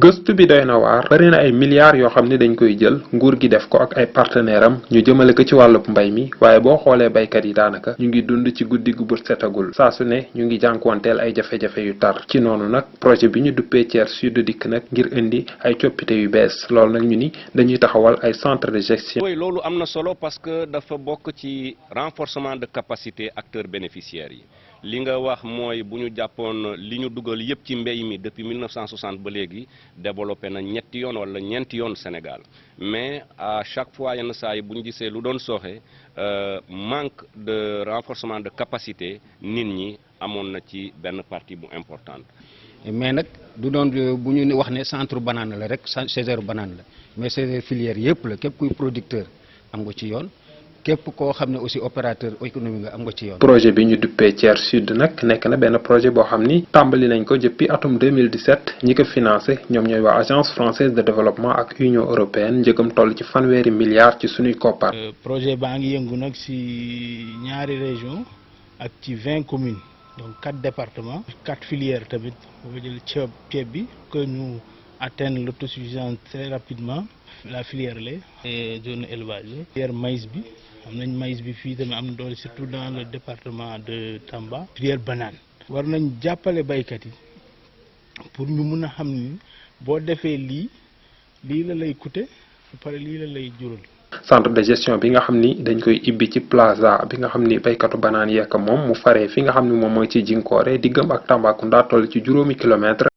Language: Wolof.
gëstu bi doy na waar bari na ay milliards yoo xam ne dañ koy jël nguur gi def ko ak ay partenaire am ñu jëmale ko ci wàllub mbay mi waaye boo xoolee baykat yi daanaka ñu ngi dund ci guddi gu bët setagul saa su ne ñu ngi jànkuwanteel ay jafe-jafe yu tar ci noonu nag projet bi ñu duppee Thiers Sud dikk nag ngir indi ay coppite yu bees loolu nag ñu ni dañuy taxawal ay centre de gestion. oui loolu am na solo parce que dafa bokk ci renforcement de capacité acteurs bénéficiaires yi li nga wax mooy bu ñu jàppoon li ñu dugal yëpp ci mbéy mi depuis 1960 ba léegi développé na ñetti yoon wala ñeenti yoon Sénégal mais à chaque fois yenn saa yi bu ñu gisee lu doon sooxe manque de renforcement de capacité nit ñi amoon na ci benn partie bu importante. mais nag du doon bu ñu wax ne centre banane la rek césar banane la mais césar filière yëpp la képp kuy producteur am nga ci yoon. képp koo xam ne aussi opérateur économique nga am nga ci yoon. projet bi ñu duppee Thiers Sud nag nekk na benn projet boo xam ni tàmbali nañ ko depuis atum 2017 ñi ko financé ñoom ñooy waa agence française de développement ak union européenne njëgam toll ci fanweeri milliards ci sunuy koppar. projet baa ngi yëngu nag ci ñaari région ak ci 20 communes donc 4 départements 4 filières tamit boo jël ceeb bi que ñu atteindre l'autosuffisance très rapidement la filière lait et zone élevage filière maïs bi. am nañ maïs bi fii tamit am na doole surtout dans le département de Tamba. filière banane. war nañ jàppale baykat yi pour ñu mun a xam ni boo defee lii la lay coûter ba pare lii la lay jural. centre de gestion bi nga xam ni dañ koy ibbi ci plaza bi nga xam ni baykatu banaan yeek moom mu faree fi nga xam ni moom mooy ci Jinkoore diggam ak Tambacounda toll ci 5 kilomètres